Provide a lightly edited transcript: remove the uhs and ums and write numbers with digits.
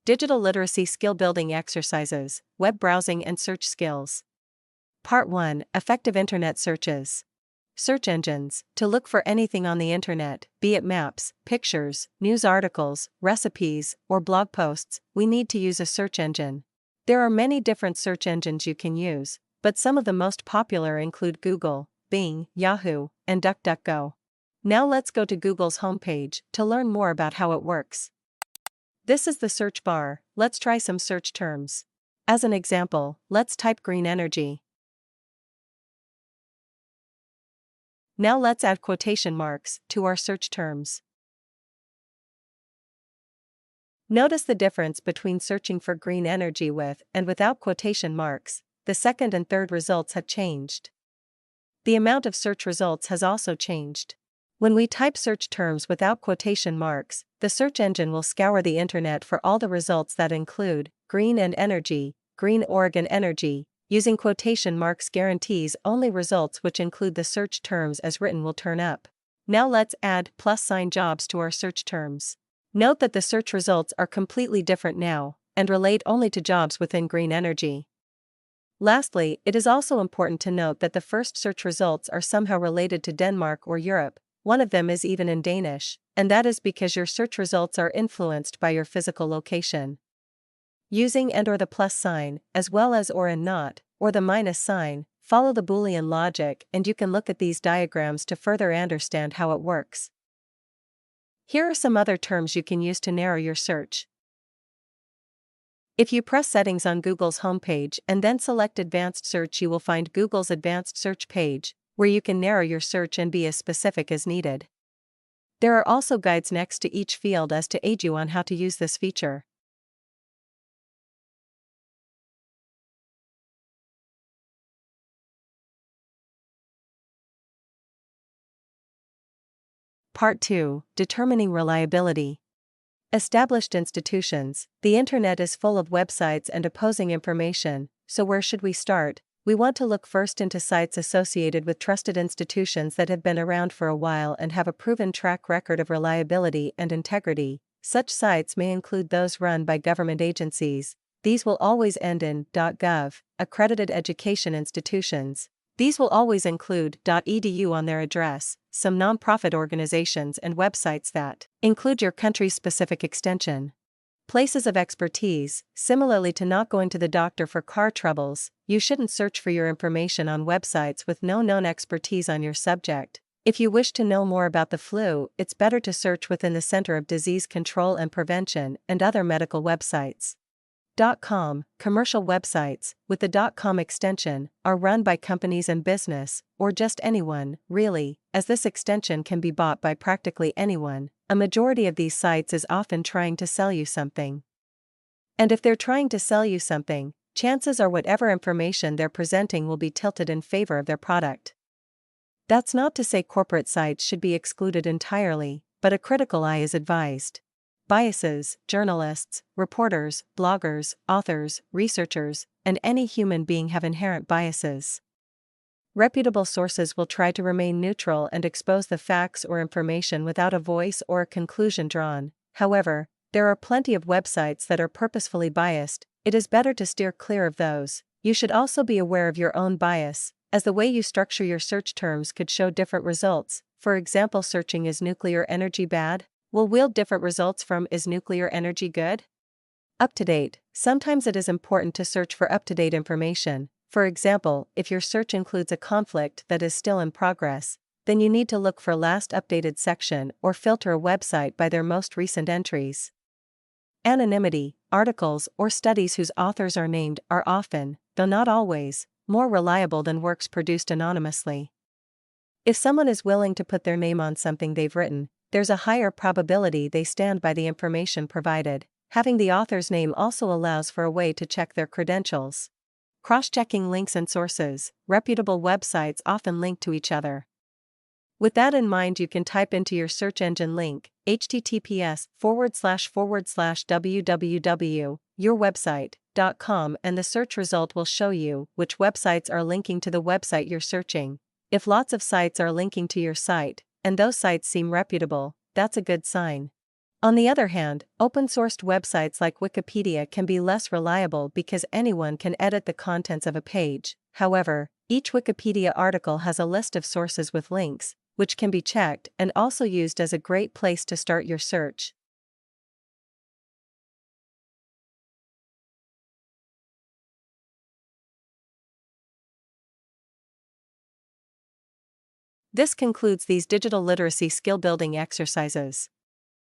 Digital Literacy Skill Building Exercises, Web Browsing and Search Skills. Part 1. Effective Internet Searches. Search engines. To look for anything on the internet, be it maps, pictures, news articles, recipes, or blog posts, we need to use a search engine. There are many different search engines you can use, but some of the most popular include Google, Bing, Yahoo, and DuckDuckGo. Now let's go to Google's homepage to learn more about how it works. This is the search bar. Let's try some search terms. As an example, let's type green energy. Now let's add quotation marks to our search terms. Notice the difference between searching for green energy with and without quotation marks. The second and third results have changed. The amount of search results has also changed. When we type search terms without quotation marks, the search engine will scour the internet for all the results that include green and energy, green Oregon energy. Using quotation marks guarantees only results which include the search terms as written will turn up. Now let's add +sign jobs to our search terms. Note that the search results are completely different now, and relate only to jobs within green energy. Lastly, it is also important to note that the first search results are somehow related to Denmark or Europe. One of them is even in Danish, and that is because your search results are influenced by your physical location. Using and or the plus sign, as well as or and not, or the minus sign, follow the Boolean logic and you can look at these diagrams to further understand how it works. Here are some other terms you can use to narrow your search. If you press Settings on Google's homepage and then select Advanced Search, you will find Google's Advanced Search page, where you can narrow your search and be as specific as needed. There are also guides next to each field as to aid you on how to use this feature. Part 2. Determining reliability. Established institutions. The internet is full of websites and opposing information, so where should we start? We want to look first into sites associated with trusted institutions that have been around for a while and have a proven track record of reliability and integrity. Such sites may include those run by government agencies. These will always end in .gov, accredited education institutions. These will always include .edu on their address, some nonprofit organizations and websites that include your country's specific extension. Places of expertise. Similarly to not going to the doctor for car troubles, you shouldn't search for your information on websites with no known expertise on your subject. If you wish to know more about the flu, it's better to search within the Center of Disease Control and Prevention and other medical websites. .com, commercial websites, with the .com extension, are run by companies and business, or just anyone, really, as this extension can be bought by practically anyone. A majority of these sites is often trying to sell you something. And if they're trying to sell you something, chances are whatever information they're presenting will be tilted in favor of their product. That's not to say corporate sites should be excluded entirely, but a critical eye is advised. Biases. Journalists, reporters, bloggers, authors, researchers, and any human being have inherent biases. Reputable sources will try to remain neutral and expose the facts or information without a voice or a conclusion drawn. However, there are plenty of websites that are purposefully biased. It is better to steer clear of those. You should also be aware of your own bias, as the way you structure your search terms could show different results. For example, searching "is nuclear energy bad?" will yield different results from "is nuclear energy good?" Up-to-date. Sometimes it is important to search for up-to-date information. For example, if your search includes a conflict that is still in progress, then you need to look for last updated section or filter a website by their most recent entries. Anonymity. Articles or studies whose authors are named are often, though not always, more reliable than works produced anonymously. If someone is willing to put their name on something they've written, there's a higher probability they stand by the information provided. Having the author's name also allows for a way to check their credentials. Cross-checking links and sources. Reputable websites often link to each other. With that in mind, you can type into your search engine link, https://www.yourwebsite.com, and the search result will show you which websites are linking to the website you're searching. If lots of sites are linking to your site, and those sites seem reputable, that's a good sign. On the other hand, open-sourced websites like Wikipedia can be less reliable because anyone can edit the contents of a page. However, each Wikipedia article has a list of sources with links, which can be checked and also used as a great place to start your search. This concludes these digital literacy skill building exercises.